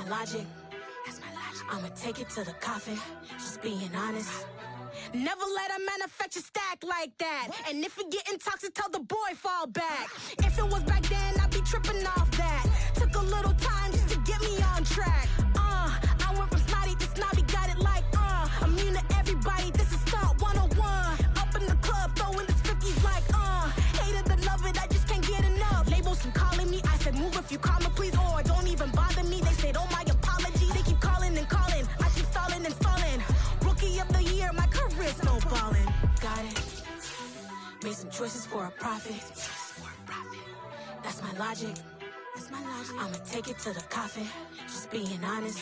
logic. I'ma take it to the coffin, just being honest. Never let a manufacture stack like that. And if it getting toxic, tell the boy fall back. If it was back then, I'd be tripping off that. Took a little time just to get me on track. I went from snotty to snobby, got it like immune to everybody, this is stunt 101. Up in the club, throwing this 50s like hate it or love it, I just can't get enough. Labels keep calling me, I said move if you call me please, or don't even bother me. They said oh my apology, they keep calling and calling, I keep stalling and stalling. Rookie of the year, my career snowballing. Got it. Made some choices for a profit. That's my logic. I'ma take it to the coffin, just being honest.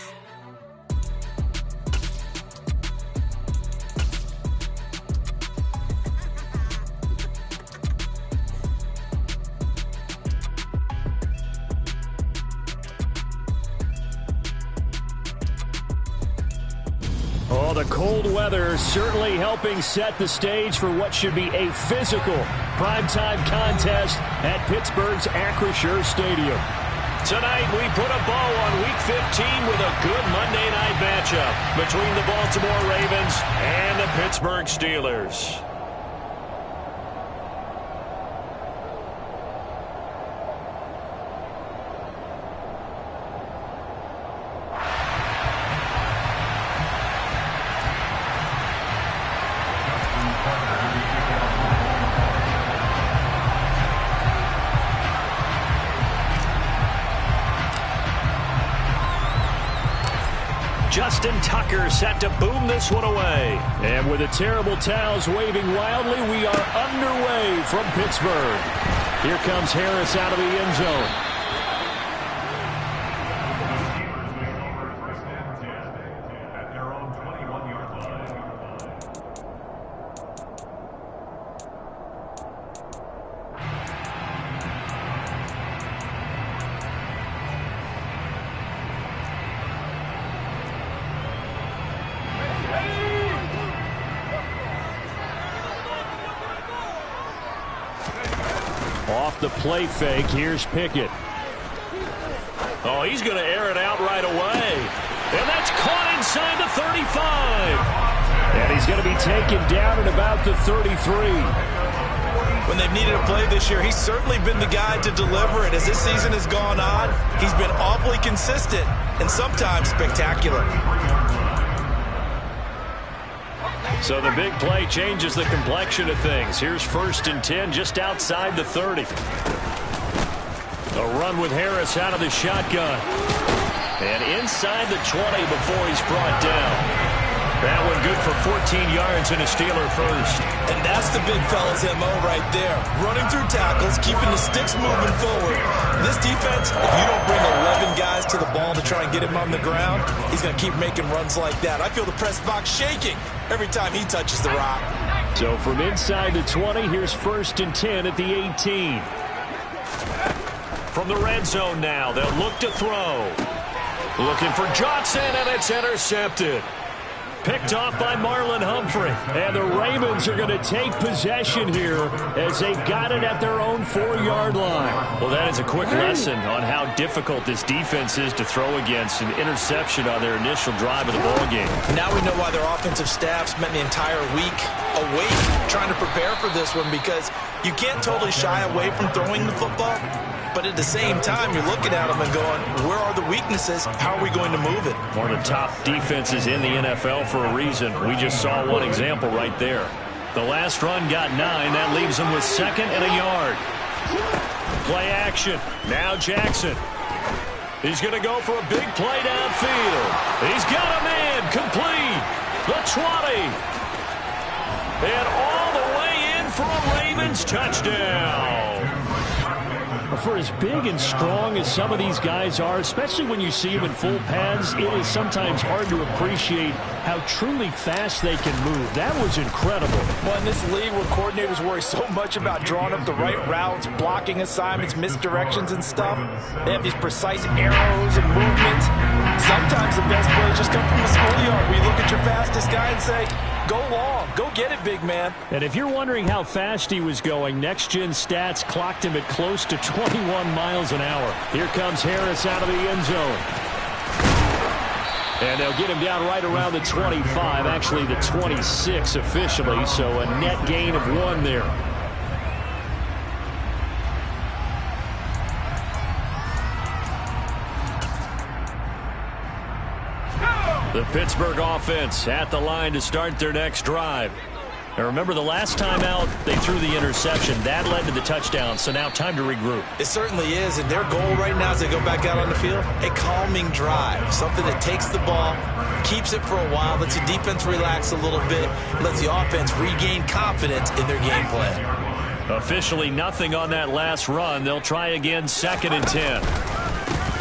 Oh, the cold weather certainly helping set the stage for what should be a physical primetime contest at Pittsburgh's Acrisure Stadium. Tonight, we put a bow on Week 15 with a good Monday night matchup between the Baltimore Ravens and the Pittsburgh Steelers. Justin Tucker set to boom this one away. And with the terrible towels waving wildly, we are underway from Pittsburgh. Here comes Harris out of the end zone. Off the play fake, here's Pickett. Oh, he's going to air it out right away. And that's caught inside the 35. And he's going to be taken down at about the 33. When they've needed a play this year, he's certainly been the guy to deliver it. As this season has gone on, he's been awfully consistent and sometimes spectacular. So the big play changes the complexion of things. Here's 1st and 10 just outside the 30. A run with Harris out of the shotgun. And inside the 20 before he's brought down. That one good for 14 yards and a Steeler first. And that's the big fella's MO right there. Running through tackles, keeping the sticks moving forward. This defense, if you don't bring 11 guys to the ball to try and get him on the ground, he's going to keep making runs like that. I feel the press box shaking every time he touches the rock. So from inside the 20, here's 1st and 10 at the 18. From the red zone now, they'll look to throw. Looking for Johnson, and it's intercepted. Picked off by Marlon Humphrey. And the Ravens are going to take possession here as they've got it at their own 4-yard line. Well, that is a quick lesson on how difficult this defense is to throw against. An interception on their initial drive of the ballgame. Now we know why their offensive staff spent the entire week awake trying to prepare for this one, because you can't totally shy away from throwing the football. But at the same time, you're looking at them and going, where are the weaknesses? How are we going to move it? One of the top defenses in the NFL for a reason. We just saw one example right there. The last run got 9. That leaves them with 2nd and a yard. Play action. Now Jackson. He's going to go for a big play downfield. He's got a man complete. The 20. And all the way in for a Ravens touchdown. For as big and strong as some of these guys are, especially when you see them in full pads, it is sometimes hard to appreciate how truly fast they can move. That was incredible. Well, in this league where coordinators worry so much about drawing up the right routes, blocking assignments, misdirections and stuff, they have these precise arrows and movements. Sometimes the best plays just come from the schoolyard where you look at your fastest guy and say, go long, go get it, big man. And if you're wondering how fast he was going, Next Gen Stats clocked him at close to 21 miles an hour. Here comes Harris out of the end zone. And they'll get him down right around the 25, actually the 26 officially, so a net gain of 1 there. The Pittsburgh offense at the line to start their next drive. Now remember, the last time out, they threw the interception. That led to the touchdown, so now time to regroup. It certainly is, and their goal right now as they go back out on the field, a calming drive, something that takes the ball, keeps it for a while, lets the defense relax a little bit, lets the offense regain confidence in their game plan. Officially nothing on that last run. They'll try again, 2nd and 10.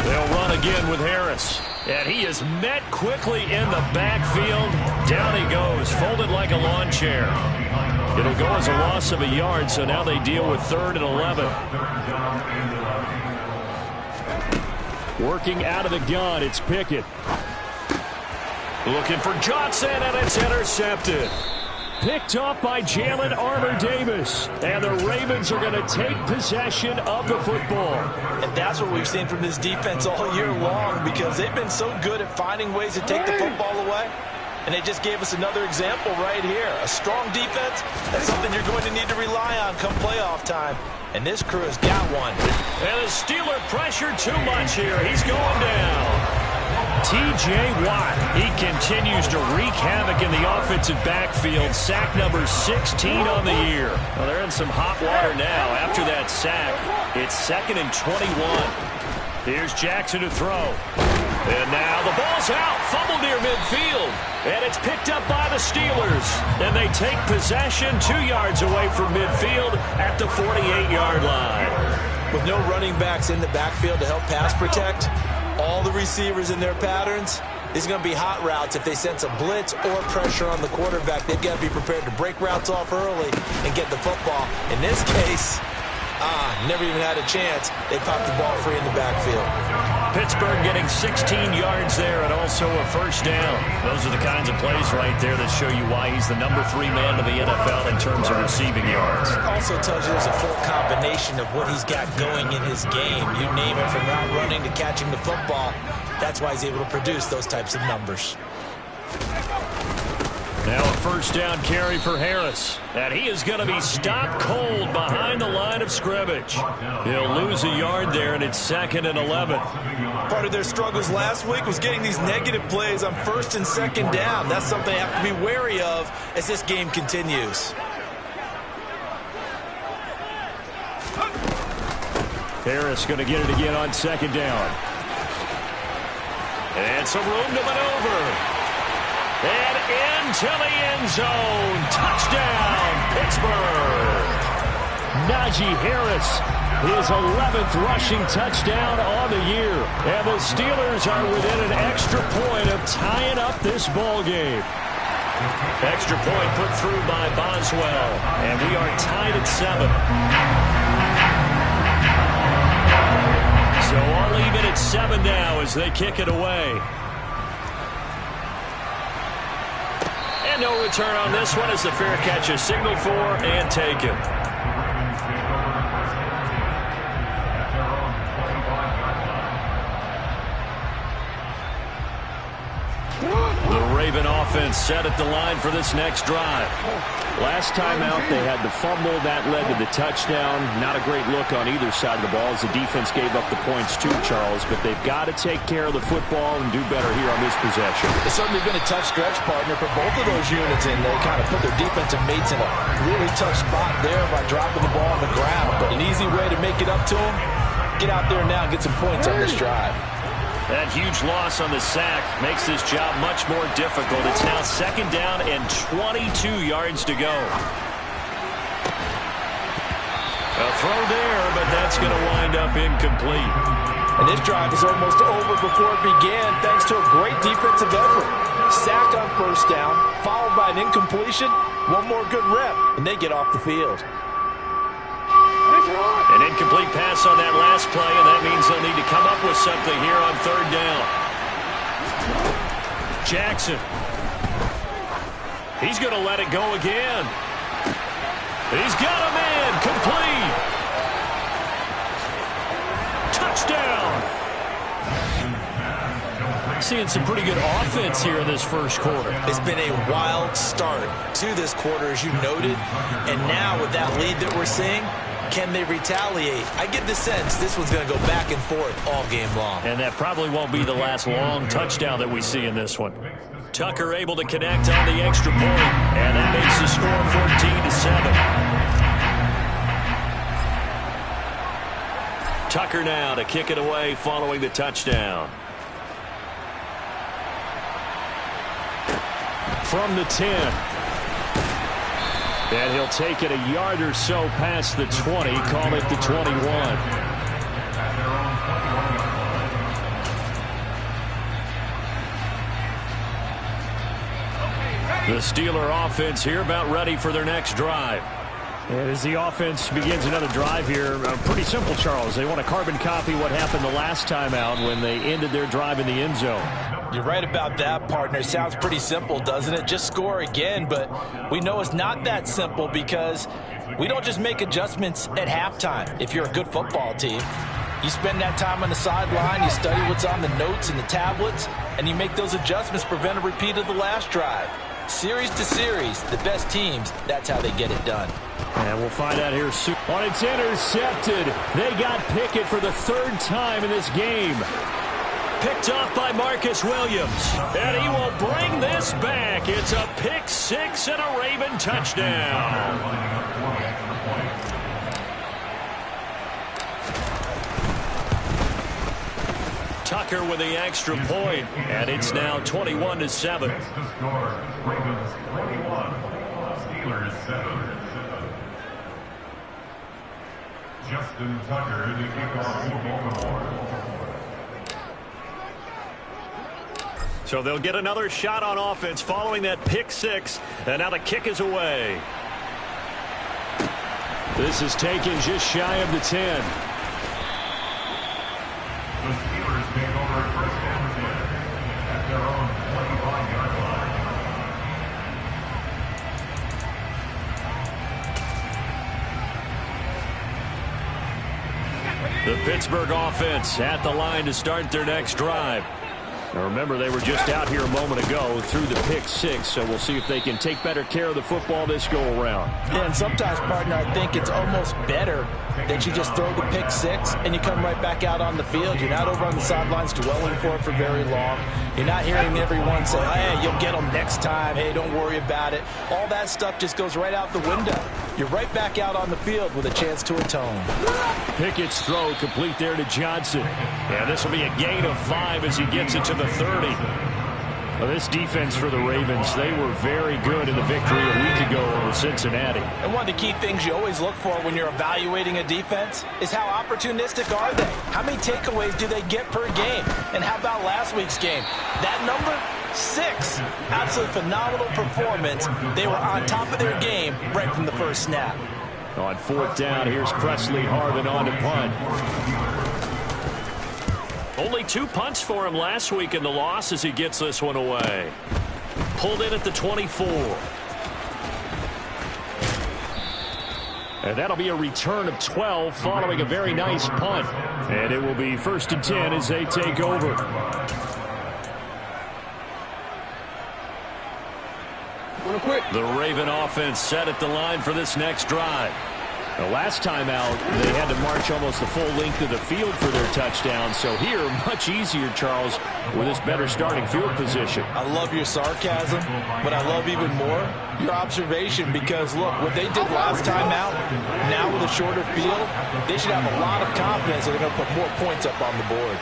They'll run again with Harris. And he is met quickly in the backfield. Down he goes, folded like a lawn chair. It'll go as a loss of a yard, so now they deal with 3rd and 11. Working out of the gun, it's Pickett. Looking for Johnson, and it's intercepted. Picked off by Jalen Armour-Davis. And the Ravens are going to take possession of the football. And that's what we've seen from this defense all year long, because they've been so good at finding ways to take the football away. And they just gave us another example right here. A strong defense, that's something you're going to need to rely on come playoff time. And this crew has got one. And the Steeler pressure too much here. He's going down. T.J. Watt, he continues to wreak havoc in the offensive backfield. Sack number 16 on the year. Well, they're in some hot water now. After that sack, it's 2nd and 21. Here's Jackson to throw. And now the ball's out. Fumble near midfield. And it's picked up by the Steelers. And they take possession 2 yards away from midfield at the 48-yard line. With no running backs in the backfield to help pass protect, all the receivers in their patterns, these are going to be hot routes. If they sense a blitz or pressure on the quarterback, they've got to be prepared to break routes off early and get the football. In this case, never even had a chance. They popped the ball free in the backfield. Pittsburgh getting 16 yards there and also a 1st down. Those are the kinds of plays right there that show you why he's the number 3 man of the NFL in terms of receiving yards. Also tells you there's a full combination of what he's got going in his game. You name it, from route running to catching the football. That's why he's able to produce those types of numbers. Now a 1st down carry for Harris. And he is going to be stopped cold behind the line of scrimmage. He'll lose a yard there, and it's 2nd and 11. Part of their struggles last week was getting these negative plays on 1st and 2nd down. That's something they have to be wary of as this game continues. Harris going to get it again on 2nd down. And some room to maneuver. And into the end zone. Touchdown, Pittsburgh. Najee Harris, his 11th rushing touchdown on the year. And the Steelers are within an extra point of tying up this ball game. Extra point put through by Boswell. And we are tied at 7. So all even at 7 now as they kick it away. And no return on this one as the fair catch is signaled for and taken. The Raven offense set at the line for this next drive. Last time out, they had the fumble. That led to the touchdown. Not a great look on either side of the ball as the defense gave up the points too, Charles. But they've got to take care of the football and do better here on this possession. It's certainly been a tough stretch, partner, for both of those units, and they kind of put their defensive mates in a really tough spot there by dropping the ball on the ground. But an easy way to make it up to them, get out there now and get some points on this drive. That huge loss on the sack makes this job much more difficult. It's now 2nd down and 22 yards to go. A throw there, but that's going to wind up incomplete. And this drive is almost over before it began thanks to a great defensive effort. Sack on 1st down, followed by an incompletion. One more good rep, and they get off the field. An incomplete pass on that last play, and that means they'll need to come up with something here on 3rd down. Jackson. He's going to let it go again. He's got a man. Complete. Touchdown. seeing some pretty good offense here in this first quarter. It's been a wild start to this quarter, as you noted. And now with that lead that we're seeing, can they retaliate? I get the sense this one's going to go back and forth all game long. And that probably won't be the last long touchdown that we see in this one. Tucker able to connect on the extra point, and that makes the score 14-7. Tucker now to kick it away following the touchdown. From the 10. And he'll take it a yard or so past the 20, call it the 21. The Steeler offense here about ready for their next drive. And as the offense begins another drive here, pretty simple, Charles. They want to carbon copy what happened the last time out when they ended their drive in the end zone. You're right about that, partner. Sounds pretty simple, doesn't it? Just score again, but we know it's not that simple because we don't just make adjustments at halftime. If you're a good football team, you spend that time on the sideline, you study what's on the notes and the tablets, and you make those adjustments, prevent a repeat of the last drive. Series to series, the best teams, that's how they get it done. And we'll find out here soon. When it's intercepted, they got Pickett for the third time in this game. Picked off by Marcus Williams. And he will bring this back. It's a pick six and a Raven touchdown. Tucker with the extra point, and it's now 21-7. Ravens 21, Steelers 7. Justin Tucker to kick off for Baltimore. So they'll get another shot on offense following that pick six, and now the kick is away. This is taken just shy of the 10. The Steelers take over first and 10 at their own 25-yard line. The Pittsburgh offense at the line to start their next drive. Now remember, they were just out here a moment ago through the pick six, so we'll see if they can take better care of the football this go around. Yeah, and sometimes, partner, I think it's almost better that you just throw the pick six and you come right back out on the field. You're not over on the sidelines dwelling for it for very long. You're not hearing everyone say, hey, you'll get them next time. Hey, don't worry about it. All that stuff just goes right out the window. You're right back out on the field with a chance to atone. Pickett's throw complete there to Johnson. And this will be a gain of 5 as he gets it to the 30. Well, this defense for the Ravens, they were very good in the victory a week ago over Cincinnati. And one of the key things you always look for when you're evaluating a defense is how opportunistic are they? How many takeaways do they get per game? And how about last week's game? That number? 6. Absolutely phenomenal performance. They were on top of their game right from the first snap. On fourth down, here's Presley Harvin on to punt. Only 2 punts for him last week in the loss as he gets this one away. Pulled in at the 24. And that'll be a return of 12 following a very nice punt. And it will be 1st and 10 as they take over. The Raven offense set at the line for this next drive. The last time out, they had to march almost the full length of the field for their touchdown. So here, much easier, Charles, with this better starting field position. I love your sarcasm, but I love even more your observation because, look, what they did last time out, now with a shorter field, they should have a lot of confidence that they're going to put more points up on the board.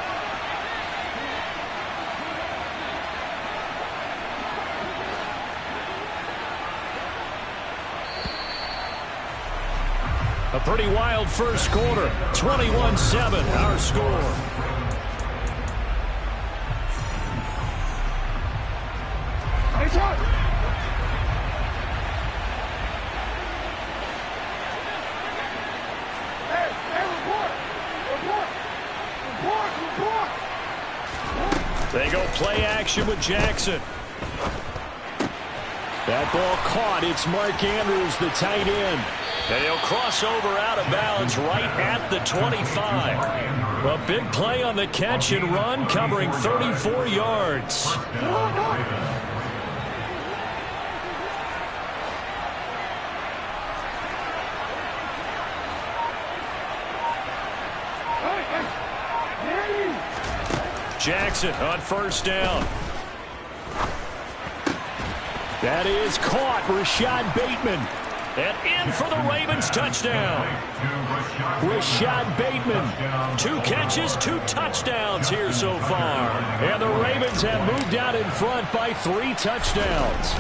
A pretty wild first quarter. 21-7, our score. Nice one. Hey, report. They go play action with Jackson. That ball caught. It's Mark Andrews, the tight end. And he'll cross over out of bounds right at the 25. A big play on the catch and run, covering 34 yards. Jackson on first down. That is caught. Rashad Bateman. And in for the Ravens touchdown. Rashad Bateman. 2 catches, 2 touchdowns here so far. And the Ravens have moved out in front by 3 touchdowns.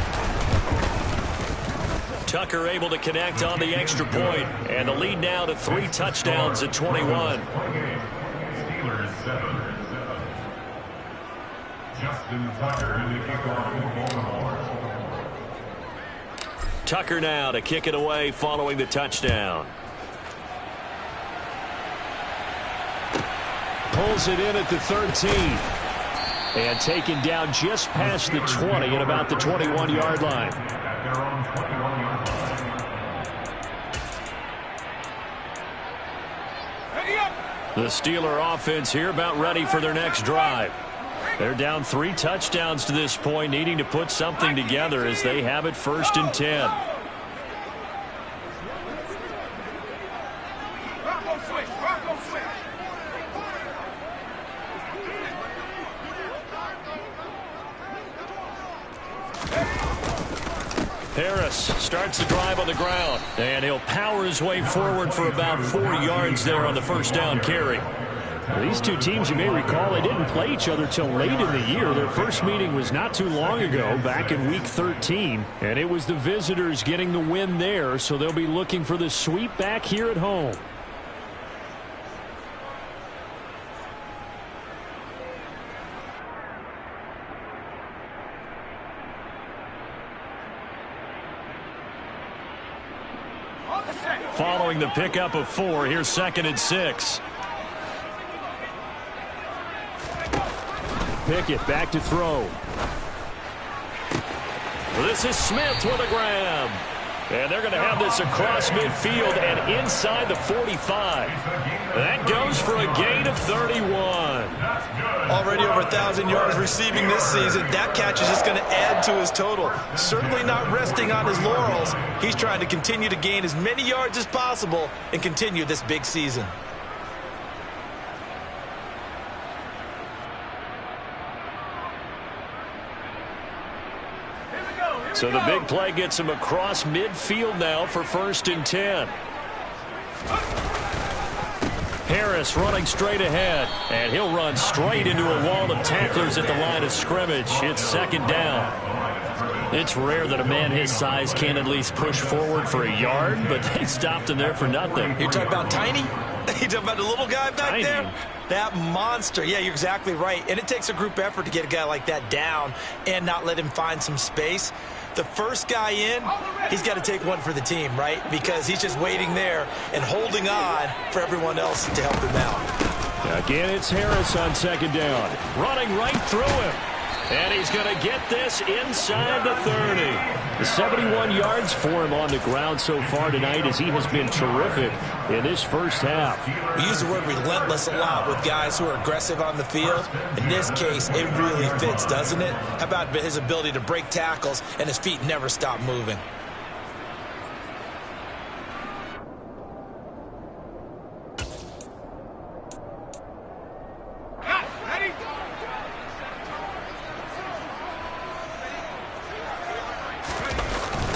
Tucker able to connect on the extra point. And the lead now to 3 touchdowns at 21. Steelers 7. Justin Tucker in the kickoff for Baltimore. Tucker now to kick it away following the touchdown. Pulls it in at the 13. And taken down just past the 20 at about the 21-yard line. At their own 21-yard line. The Steeler offense here about ready for their next drive. They're down 3 touchdowns to this point, needing to put something together as they have it 1st and 10. Harris starts the drive on the ground, and he'll power his way forward for about 4 yards there on the first down carry. These two teams, you may recall, they didn't play each other till late in the year. Their first meeting was not too long ago, back in Week 13. And it was the visitors getting the win there, so they'll be looking for the sweep back here at home. Following the pickup of 4, here's 2nd and 6. Pickett back to throw. This is Smith with a grab. And they're going to have this across midfield and inside the 45. That goes for a gain of 31. Already over 1,000 yards receiving this season. That catch is just going to add to his total. Certainly not resting on his laurels. He's trying to continue to gain as many yards as possible and continue this big season. So the big play gets him across midfield now for 1st and 10. Harris running straight ahead, and he'll run straight into a wall of tacklers at the line of scrimmage. It's 2nd down. It's rare that a man his size can at least push forward for a yard, but they stopped him there for nothing. You're talking about tiny? You talking about the little guy back Tiny. there? That monster. Yeah, you're exactly right. And it takes a group effort to get a guy like that down and not let him find some space. The first guy in, he's got to take one for the team, right? Because he's just waiting there and holding on for everyone else to help him out. Again, it's Harris on 2nd down. Running right through him. And he's going to get this inside the 30. 71 yards for him on the ground so far tonight as he has been terrific in this first half. We use the word relentless a lot with guys who are aggressive on the field. In this case, it really fits, doesn't it? How about his ability to break tackles and his feet never stop moving?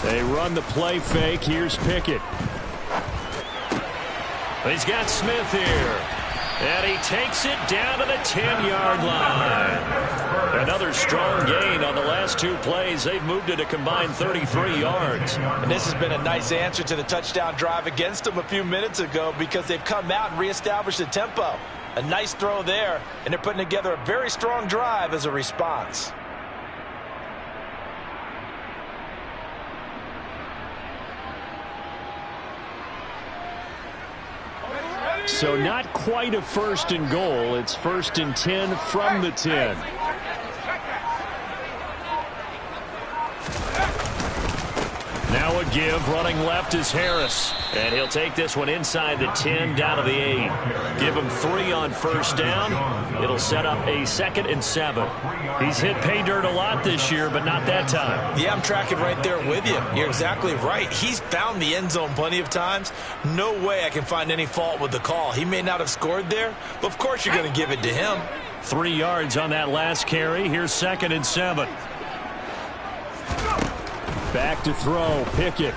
They run the play fake. Here's Pickett. He's got Smith here. And he takes it down to the 10-yard line. Another strong gain on the last 2 plays. They've moved it a combined 33 yards. And this has been a nice answer to the touchdown drive against them a few minutes ago because they've come out and reestablished the tempo. A nice throw there, and they're putting together a very strong drive as a response. So not quite a 1st and goal. It's 1st and 10 from the 10. Now a give. Running left is Harris. And he'll take this one inside the 10 down to the 8. Give him 3 on first down. It'll set up a 2nd and 7. He's hit pay dirt a lot this year, but not that time. Yeah, I'm tracking right there with you. You're exactly right. He's found the end zone plenty of times. No way I can find any fault with the call. He may not have scored there, but of course you're going to give it to him. 3 yards on that last carry. Here's 2nd and 7. Back to throw. Pickett.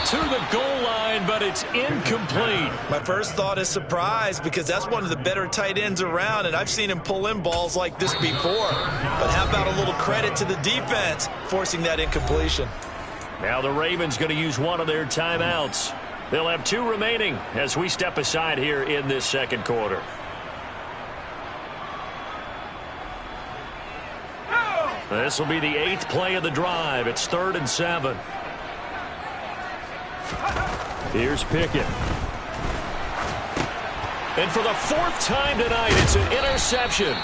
To the goal line, but it's incomplete. My first thought is surprise because that's one of the better tight ends around, and I've seen him pull in balls like this before. But how about a little credit to the defense forcing that incompletion? Now the Ravens going to use one of their timeouts. They'll have 2 remaining as we step aside here in this second quarter. This will be the 8th play of the drive. It's 3rd and 7. Here's Pickett. And for the 4th time tonight, it's an interception.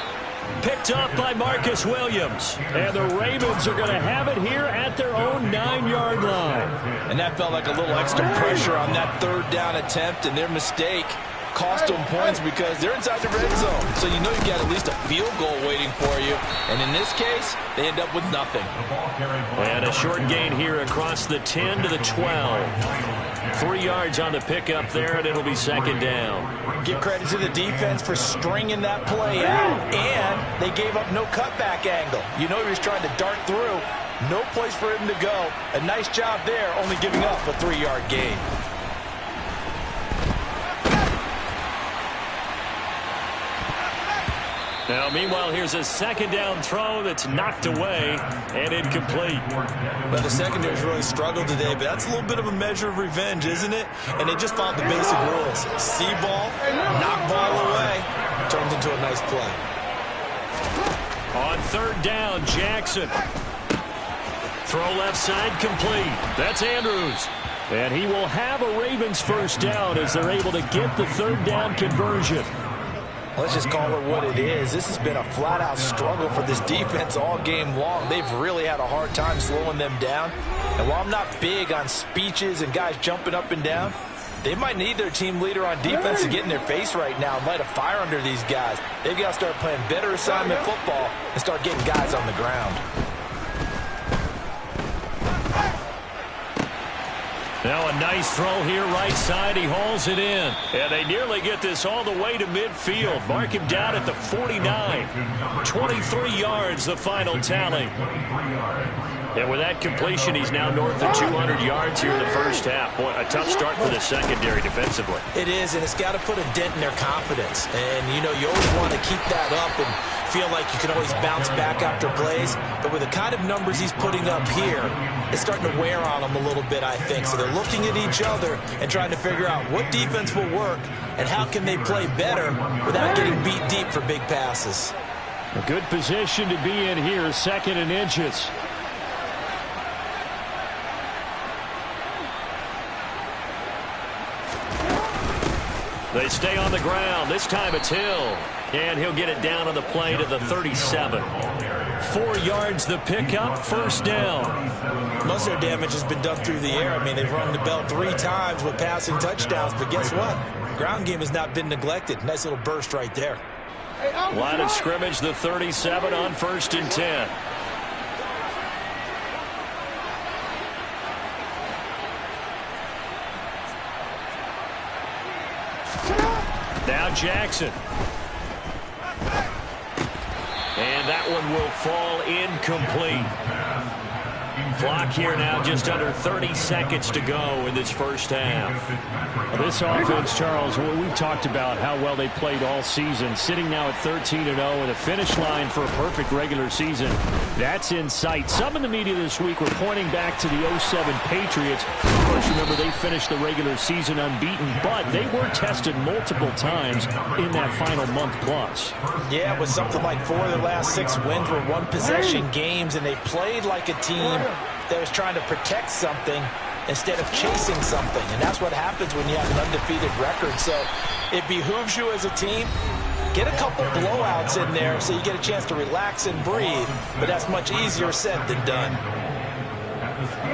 Picked up by Marcus Williams. And the Ravens are going to have it here at their own 9-yard line. And that felt like a little extra pressure on that 3rd down attempt, and their mistake cost them points because they're inside the red zone. So you know you've got at least a field goal waiting for you. And in this case, they end up with nothing. And a short gain here across the 10 to the 12. 3 yards on the pickup there, and it'll be 2nd down. Give credit to the defense for stringing that play out. And they gave up no cutback angle. You know he was trying to dart through. No place for him to go. A nice job there, only giving up a 3-yard gain. Now, meanwhile, here's a 2nd down throw that's knocked away and incomplete. Well, the secondary's really struggled today, but that's a little bit of a measure of revenge, isn't it? And they just followed the basic rules. See ball, knock ball away, turns into a nice play. On 3rd down, Jackson. Throw left side complete. That's Andrews. And he will have a Ravens 1st down as they're able to get the 3rd down conversion. Let's just call it what it is. This has been a flat-out struggle for this defense all game long. They've really had a hard time slowing them down. And while I'm not big on speeches and guys jumping up and down, they might need their team leader on defense to get in their face right now and light a fire under these guys. They've got to start playing better assignment football and start getting guys on the ground. Now a nice throw here right side. He hauls it in. And they nearly get this all the way to midfield. Mark him down at the 49. 23 yards, the final tally. And with that completion, he's now north of 200 yards here in the first half. Boy, a tough start for the secondary defensively. It is, and it's got to put a dent in their confidence. And, you know, you always want to keep that up and feel like you can always bounce back after plays. But with the kind of numbers he's putting up here, it's starting to wear on them a little bit, I think. So they're looking at each other and trying to figure out what defense will work and how can they play better without getting beat deep for big passes. A good position to be in here, 2nd and inches. They stay on the ground. This time it's Hill. And he'll get it down on the play to the 37. 4 yards the pickup, 1st down. Most of their damage has been done through the air. I mean, they've rung the bell 3 times with passing touchdowns. But guess what? Ground game has not been neglected. Nice little burst right there. Line of scrimmage, the 37 on 1st and 10. Now Jackson. And that one will fall incomplete. Clock here now, just under 30 seconds to go in this first half. This offense, Charles, we've talked about how well they played all season, sitting now at 13-0 and a finish line for a perfect regular season. That's in sight. Some in the media this week were pointing back to the 07 Patriots. Of course, remember, they finished the regular season unbeaten, but they were tested multiple times in that final month plus. Yeah, it was something like 4 of their last 6 wins were one-possession games, and they played like a team that was trying to protect something instead of chasing something. And that's what happens when you have an undefeated record. So it behooves you as a team, get a couple blowouts in there so you get a chance to relax and breathe. But that's much easier said than done.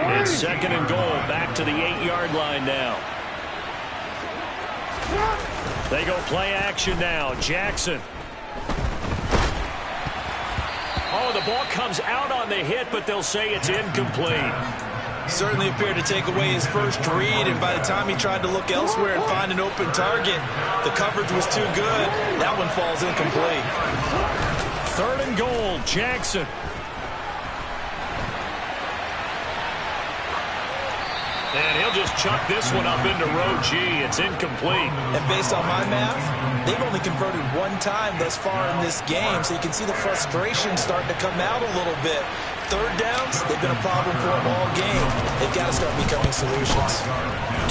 It's second and goal, back to the 8-yard line now. They go play action now. Jackson. Oh, the ball comes out on the hit, but they'll say it's incomplete. Certainly appeared to take away his first read, and by the time he tried to look elsewhere and find an open target, the coverage was too good. That one falls incomplete. Third and goal, Jackson. And he'll just chuck this one up into row G. It's incomplete. And based on my math, they've only converted one time thus far in this game, so you can see the frustration starting to come out a little bit. Third downs, they've been a problem for them all game. They've got to start becoming solutions.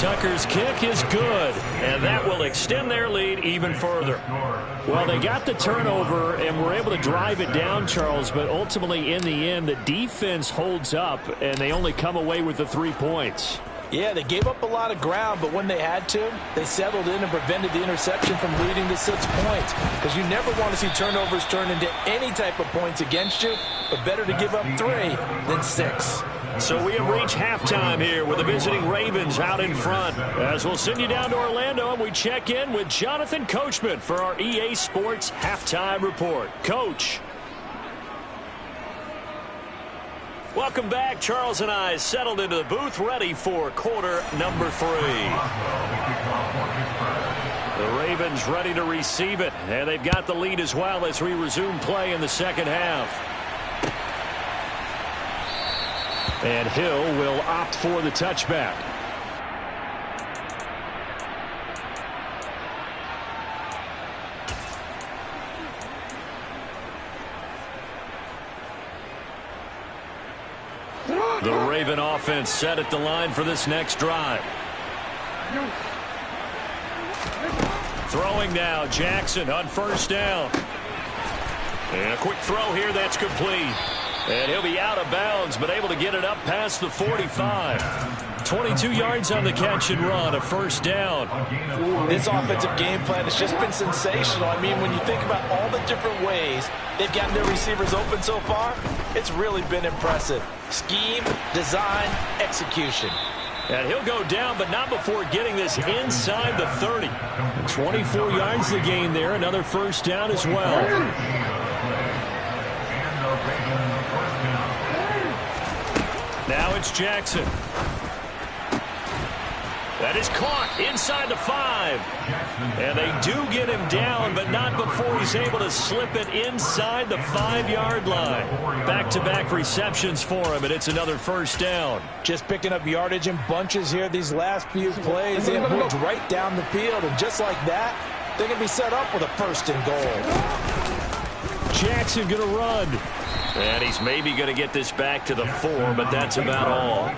Tucker's kick is good, and that will extend their lead even further. Well, they got the turnover and were able to drive it down, Charles, but ultimately in the end, the defense holds up, and they only come away with the 3 points. Yeah, they gave up a lot of ground, but when they had to, they settled in and prevented the interception from leading to 6 points. Because you never want to see turnovers turn into any type of points against you, but better to give up 3 than 6. So we have reached halftime here with the visiting Ravens out in front. As we'll send you down to Orlando, and we check in with Jonathan Coachman for our EA Sports Halftime Report. Coach. Welcome back. Charles and I settled into the booth, ready for quarter number 3. The Ravens ready to receive it, and they've got the lead as well as we resume play in the second half. And Hill will opt for the touchback. The Raven offense set at the line for this next drive. Throwing now, Jackson on first down. And a quick throw here that's complete. And he'll be out of bounds, but able to get it up past the 45. 22 yards on the catch and run, a first down. This offensive game plan has just been sensational. I mean, when you think about all the different ways they've gotten their receivers open so far, it's really been impressive. Scheme, design, execution. And he'll go down, but not before getting this inside the 30. 24 yards the gain there, another first down as well. Now it's Jackson. That is caught inside the 5. And they do get him down, but not before he's able to slip it inside the 5-yard line. Back-to-back receptions for him, and it's another first down. Just picking up yardage in bunches here these last few plays. They have moved right down the field, and just like that, they're going to be set up with a first and goal. Jackson going to run. And he's maybe going to get this back to the 4, but that's about all.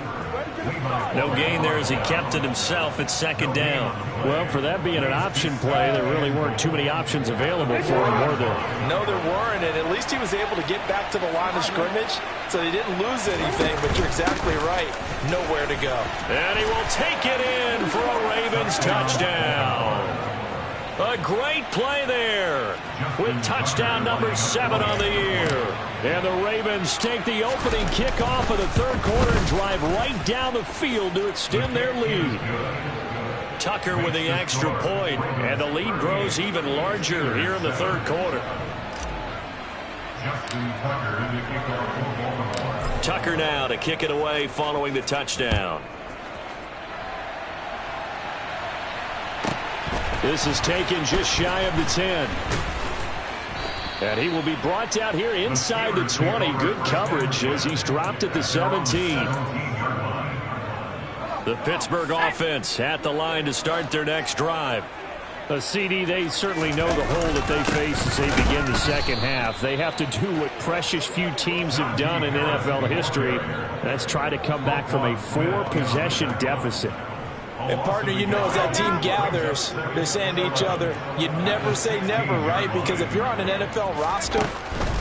No gain there as he kept it himself at second down. Well, for that being an option play, there really weren't too many options available for him, were there? No, there weren't, and at least he was able to get back to the line of scrimmage, so they didn't lose anything, but you're exactly right. Nowhere to go. And he will take it in for a Ravens touchdown. A great play there with touchdown number 7 on the year. And the Ravens take the opening kickoff of the third quarter and drive right down the field to extend their lead. Tucker with the extra point, and the lead grows even larger here in the third quarter. Tucker now to kick it away following the touchdown. This is taken just shy of the 10. And he will be brought down here inside the 20. Good coverage as he's dropped at the 17. The Pittsburgh offense at the line to start their next drive. CD, they certainly know the hole that they face as they begin the second half. They have to do what precious few teams have done in NFL history. That's try to come back from a 4-possession deficit. And, partner, you know, as that team gathers, they're saying to each other, you never say never, right? Because if you're on an NFL roster,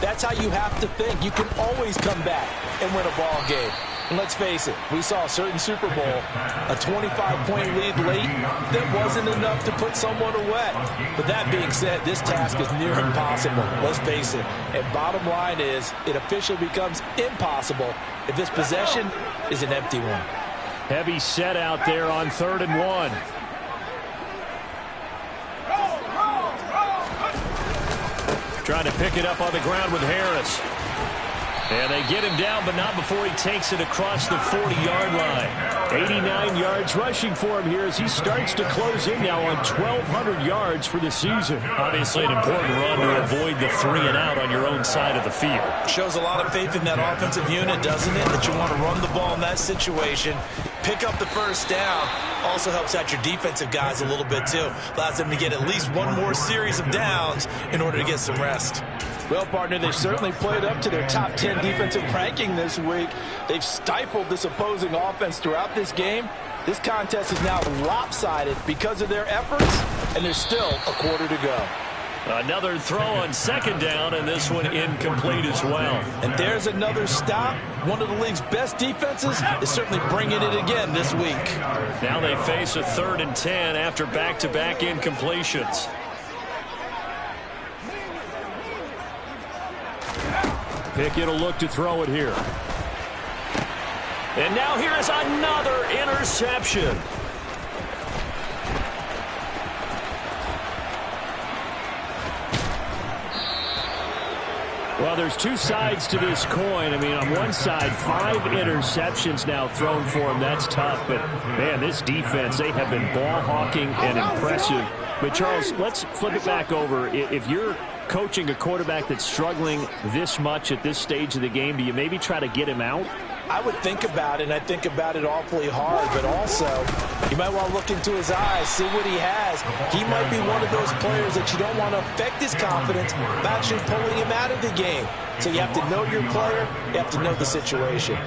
that's how you have to think. You can always come back and win a ball game. And let's face it, we saw a certain Super Bowl, a 25-point lead late that wasn't enough to put someone away. But that being said, this task is near impossible. Let's face it. And bottom line is, it officially becomes impossible if this possession is an empty one. Heavy set out there on 3rd and 1. Trying to pick it up on the ground with Harris. And they get him down, but not before he takes it across the 40-yard line. 89 yards rushing for him here as he starts to close in now on 1,200 yards for the season. Obviously an important run to avoid the 3 and out on your own side of the field. Shows a lot of faith in that offensive unit, doesn't it? That you want to run the ball in that situation. Pick up the first down. Also helps out your defensive guys a little bit, too. Allows them to get at least one more series of downs in order to get some rest. Well, partner, they've certainly played up to their top 10 defensive ranking this week. They've stifled this opposing offense throughout this game. This contest is now lopsided because of their efforts, and there's still a quarter to go. Another throw on 2nd down, and this one incomplete as well. And there's another stop. One of the league's best defenses is certainly bringing it again this week. Now they face a 3rd and 10 after back-to-back incompletions. Pickett will look to throw it here. And now here is another interception. Well, there's two sides to this coin. I mean, on one side, 5 interceptions now thrown for him. That's tough. But, man, this defense, they have been ball hawking and impressive. But, Charles, let's flip it back over. If you're coaching a quarterback that's struggling this much at this stage of the game, do you maybe try to get him out? I would think about it, and I think about it awfully hard, but also you might want to look into his eyes, see what he has. He might be one of those players that you don't want to affect his confidence by actually pulling him out of the game. So you have to know your player, you have to know the situation.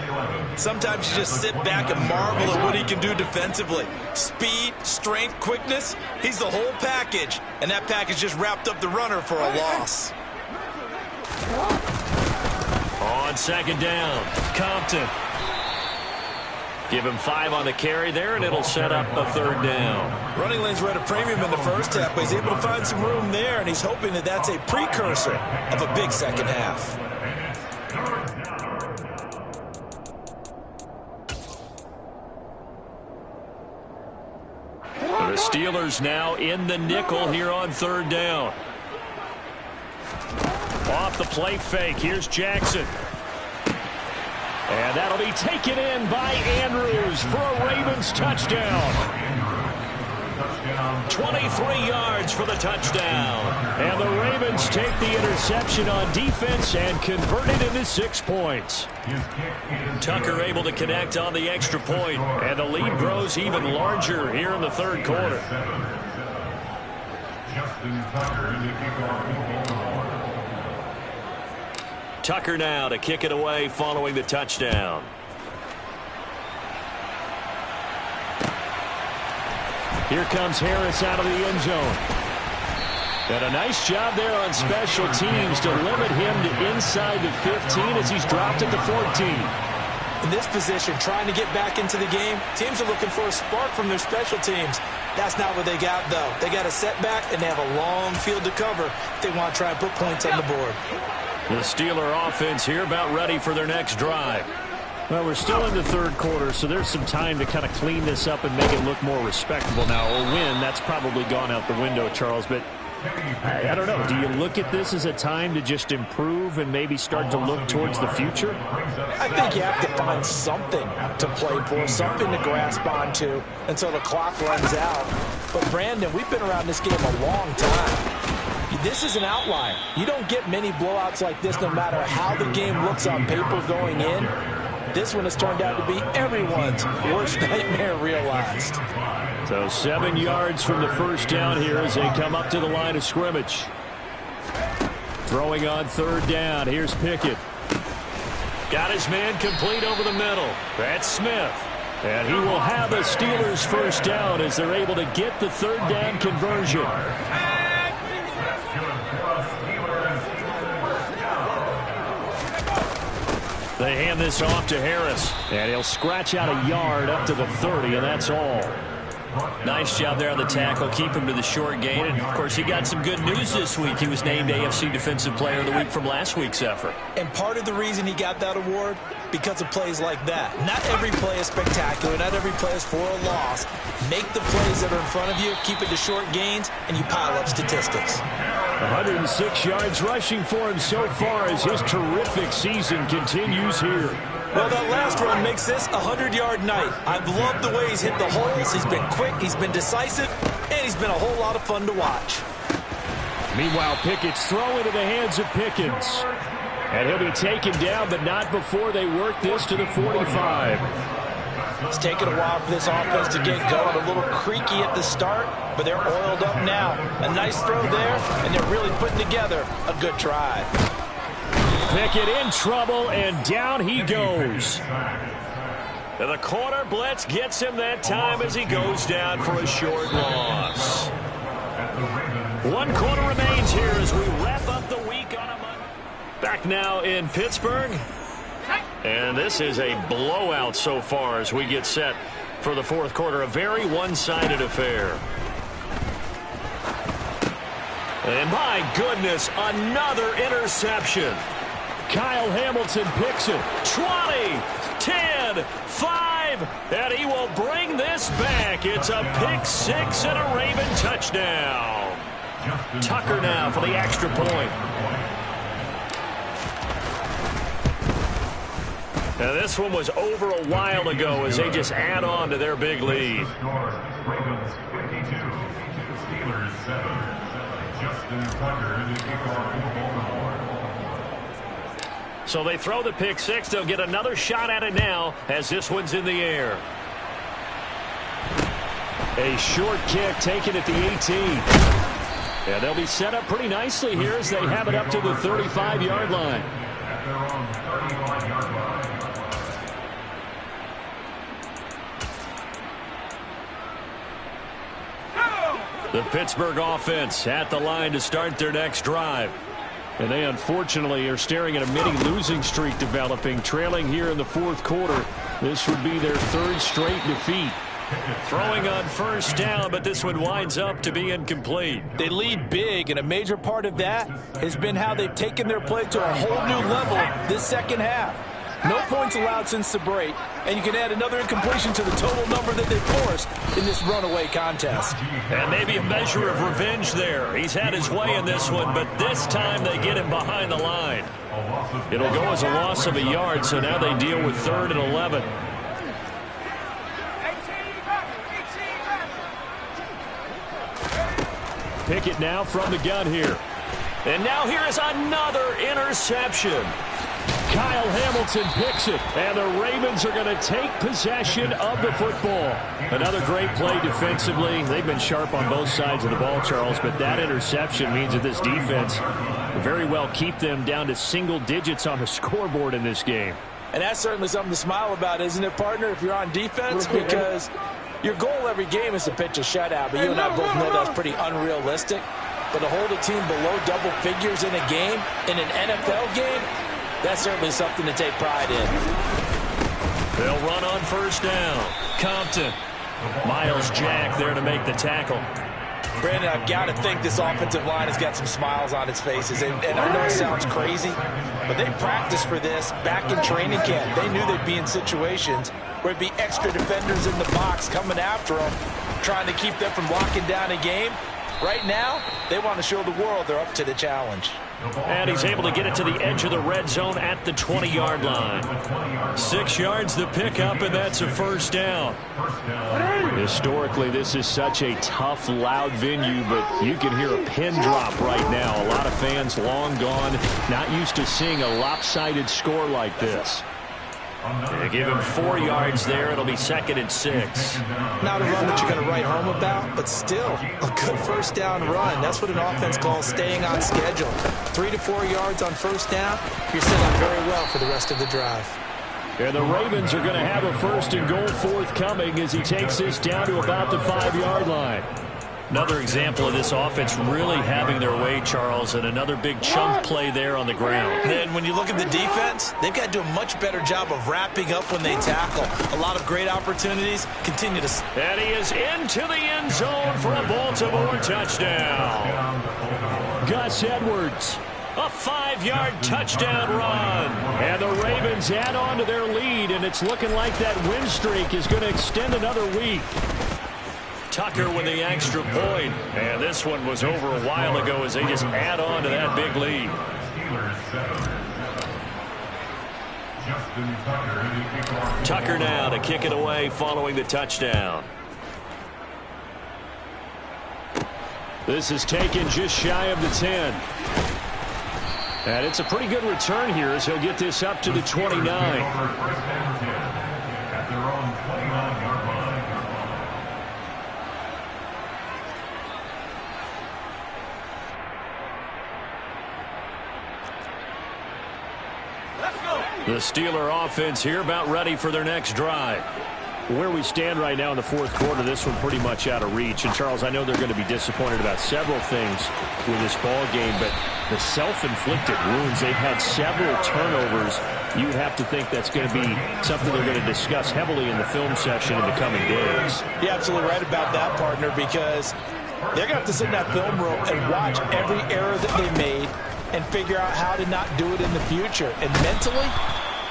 Sometimes you just sit back and marvel at what he can do defensively. Speed, strength, quickness, he's the whole package. And that package just wrapped up the runner for a loss. On 2nd down, Compton. Give him 5 on the carry there, and it'll set up a 3rd down. Running lanes were at a premium in the first half, but he's able to find some room there, and he's hoping that that's a precursor of a big second half. The Steelers now in the nickel here on 3rd down. Off the play fake, here's Jackson. And that'll be taken in by Andrews for a Ravens touchdown. 23 yards for the touchdown. And the Ravens take the interception on defense and convert it into 6 points. Tucker able to connect on the extra point, and the lead grows even larger here in the 3rd quarter. Tucker now to kick it away following the touchdown. Here comes Harris out of the end zone. And a nice job there on special teams to limit him to inside the 15 as he's dropped at the 14. In this position, trying to get back into the game, teams are looking for a spark from their special teams. That's not what they got, though. They got a setback, and they have a long field to cover if they want to try and put points on the board. The Steeler offense here about ready for their next drive. Well, we're still in the 3rd quarter, so there's some time to kind of clean this up and make it look more respectable now. Or win, that's probably gone out the window, Charles. But I don't know. Do you look at this as a time to just improve and maybe start to look towards the future? I think you have to find something to play for, something to grasp onto until the clock runs out. But, Brandon, we've been around this game a long time. This is an outlier. You don't get many blowouts like this no matter how the game looks on paper going in. This one has turned out to be everyone's worst nightmare realized. So 7 yards from the first down here as they come up to the line of scrimmage. Throwing on 3rd down. Here's Pickett. Got his man complete over the middle. That's Smith. And he will have the Steelers' first down as they're able to get the 3rd down conversion. They hand this off to Harris. And he'll scratch out a yard up to the 30, and that's all. Nice job there on the tackle. Keep him to the short gain. And, of course, he got some good news this week. He was named AFC Defensive Player of the Week from last week's effort. And part of the reason he got that award, because of plays like that. Not every play is spectacular. Not every play is for a loss. Make the plays that are in front of you, keep it to short gains, and you pile up statistics. 106 yards rushing for him so far as his terrific season continues here. Well, that last run makes this a 100-yard night. I've loved the way he's hit the holes. He's been quick, he's been decisive, and he's been a whole lot of fun to watch. Meanwhile, Pickett's throw into the hands of Pickens. And he'll be taken down, but not before they work this to the 45. It's taken a while for this offense to get going. A little creaky at the start, but they're oiled up now. A nice throw there, and they're really putting together a good drive. Pickett in trouble, and down he goes. And the corner blitz gets him that time as he goes down for a short loss. 1 quarter remains here as we wrap up the week on a Monday. Back now in Pittsburgh. And this is a blowout so far as we get set for the fourth quarter. A very one-sided affair. And my goodness, another interception. Kyle Hamilton picks it. 20, 10, 5, and he will bring this back. It's a pick six and a Raven touchdown. Tucker now for the extra point. Now this one was over a while ago as they just add on to their big lead. Ravens 52, Steelers 7. Justin Tucker, the kickoff field goal. So they throw the pick six. They'll get another shot at it now as this one's in the air. A short kick taken at the 18. And they'll be set up pretty nicely here as they have it up to the 35-yard line. At their own 35-yard line. The Pittsburgh offense at the line to start their next drive. And they unfortunately are staring at a mini losing streak developing, trailing here in the fourth quarter. This would be their 3rd straight defeat. Throwing on first down, but this one winds up to be incomplete. They lead big, and a major part of that has been how they've taken their play to a whole new level this second half. No points allowed since the break, and you can add another incompletion to the total number that they forced in this runaway contest. And maybe a measure of revenge there. He's had his way in this one, but this time they get him behind the line. It'll go as a loss of a yard, so now they deal with 3rd and 11. Pickett now from the gun here. And now here is another interception. Kyle Hamilton picks it, and the Ravens are going to take possession of the football. Another great play defensively. They've been sharp on both sides of the ball, Charles, but that interception means that this defense will very well keep them down to single digits on the scoreboard in this game. And that's certainly something to smile about, isn't it, partner, if you're on defense? Because your goal every game is to pitch a shutout, but you and I both know that's pretty unrealistic. But to hold a team below double figures in a game, in an NFL game, that's certainly something to take pride in. They'll run on first down. Compton. Miles Jack there to make the tackle. Brandon, I've got to think this offensive line has got some smiles on its faces. And I know it sounds crazy, but they practiced for this back in training camp. They knew they'd be in situations where it'd be extra defenders in the box coming after them, trying to keep them from locking down a game. Right now, they want to show the world they're up to the challenge. And he's able to get it to the edge of the red zone at the 20-yard line. 6 yards the pickup, and that's a first down. Historically, this is such a tough, loud venue, but you can hear a pin drop right now. A lot of fans long gone, not used to seeing a lopsided score like this. They give him 4 yards there. It'll be 2nd and 6. Not a run that you're going to write home about, but still a good first down run. That's what an offense calls staying on schedule. 3 to 4 yards on first down, you're set up very well for the rest of the drive. And the Ravens are going to have a 1st and goal forthcoming as he takes this down to about the 5-yard line. Another example of this offense really having their way, Charles, and another big chunk play there on the ground. Then when you look at the defense, they've got to do a much better job of wrapping up when they tackle. A lot of great opportunities continue to... And he is into the end zone for a Baltimore touchdown. Gus Edwards. A 5-yard touchdown run. And the Ravens add on to their lead, and it's looking like that win streak is going to extend another week. Tucker with the extra point. And this one was over a while ago as they just add on to that big lead. Tucker now to kick it away following the touchdown. This is taken just shy of the 10. And it's a pretty good return here as he'll get this up to the 29. The Steeler offense here about ready for their next drive. Where we stand right now in the fourth quarter, this one pretty much out of reach. And, Charles, I know they're going to be disappointed about several things with this ball game, but the self-inflicted wounds, they've had several turnovers. You have to think that's going to be something they're going to discuss heavily in the film session in the coming days. You're absolutely right about that, partner, because they're going to have to sit in that film room and watch every error that they made and figure out how to not do it in the future. And mentally,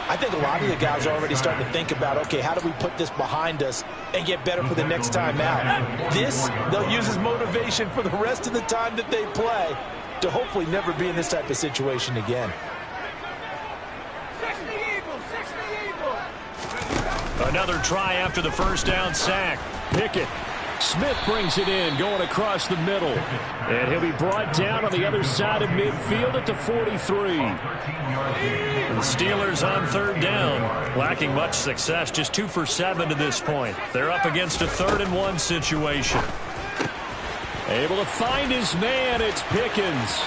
I think a lot of the guys are already starting to think about, okay, how do we put this behind us and get better for the next time out? This, they'll use as motivation for the rest of the time that they play to hopefully never be in this type of situation again. Another try after the first down sack. Pickett. Smith brings it in, going across the middle. And he'll be brought down on the other side of midfield at the 43. The Steelers on third down, lacking much success, just 2 for 7 to this point. They're up against a 3rd-and-1 situation. Able to find his man, it's Pickens.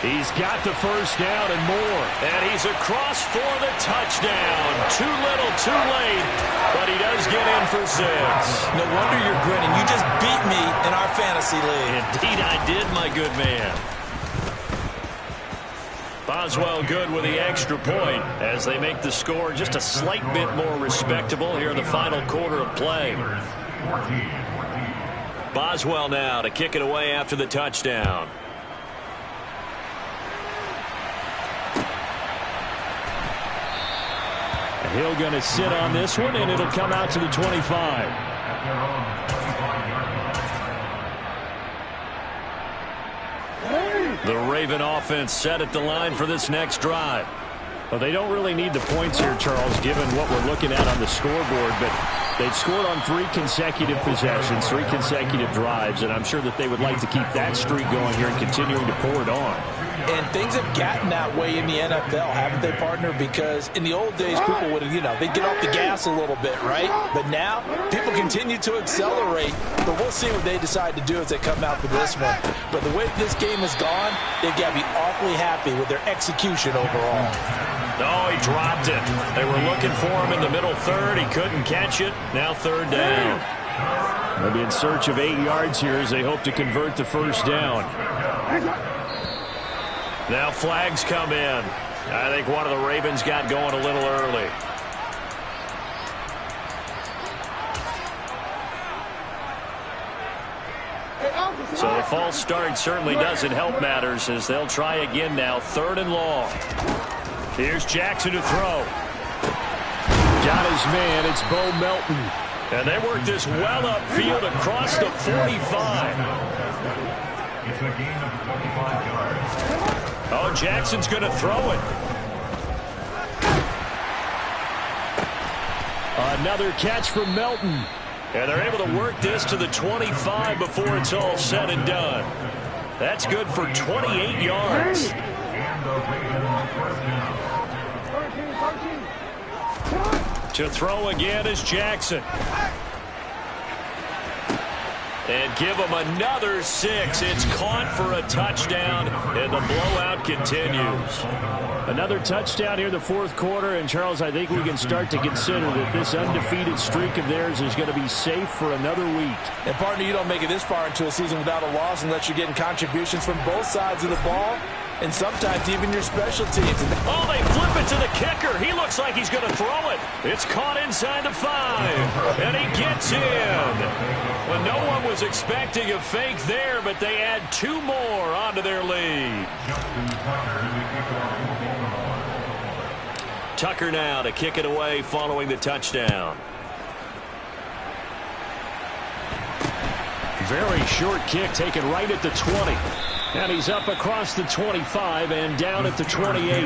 He's got the first down and more. And he's across for the touchdown. Too little, too late, but he does get in for 6. No wonder you're grinning. You just beat me in our fantasy league. Indeed I did, my good man. Boswell good with the extra point as they make the score just a slight bit more respectable here in the final quarter of play. Boswell now to kick it away after the touchdown. Hill going to sit on this one, and it'll come out to the 25. The Raven offense set at the line for this next drive. Well, they don't really need the points here, Charles, given what we're looking at on the scoreboard, but they've scored on 3 consecutive possessions, 3 consecutive drives, and I'm sure that they would like to keep that streak going here and continuing to pour it on. And things have gotten that way in the NFL, haven't they, partner? Because in the old days, people would, they'd get off the gas a little bit, right? But now, people continue to accelerate. But we'll see what they decide to do as they come out for this one. But the way this game has gone, they've got to be awfully happy with their execution overall. Oh, he dropped it. They were looking for him in the middle third. He couldn't catch it. Now 3rd down. They'll be in search of 8 yards here as they hope to convert the first down. Now flags come in. I think one of the Ravens got going a little early. So the false start certainly doesn't help matters as they'll try again now. 3rd and long. Here's Jackson to throw. Got his man. It's Bo Melton. And they work this well upfield across the 45. It's a gain of 25 yards. Oh, Jackson's going to throw it. Another catch from Melton. And they're able to work this to the 25 before it's all said and done. That's good for 28 yards. And the Ravens first down. To throw again is Jackson. And give him another 6. It's caught for a touchdown, and the blowout continues. Another touchdown here in the fourth quarter, and Charles, I think we can start to consider that this undefeated streak of theirs is going to be safe for another week. And partner, you don't make it this far into a season without a loss unless you're getting contributions from both sides of the ball, and sometimes even your special teams. Oh, they flip it to the kicker. He looks like he's going to throw it. It's caught inside the 5, and he gets in. Well, no one was expecting a fake there, but they add 2 more onto their lead. Tucker now to kick it away following the touchdown. Very short kick taken right at the 20. And he's up across the 25 and down at the 28.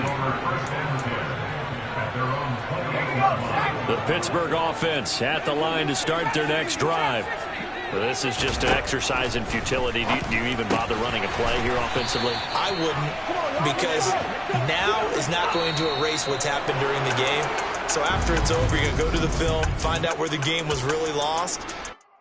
The Pittsburgh offense at the line to start their next drive. This is just an exercise in futility. Do you even bother running a play here offensively? I wouldn't, because now is not going to erase what's happened during the game. So after it's over, you're going to go to the film, find out where the game was really lost,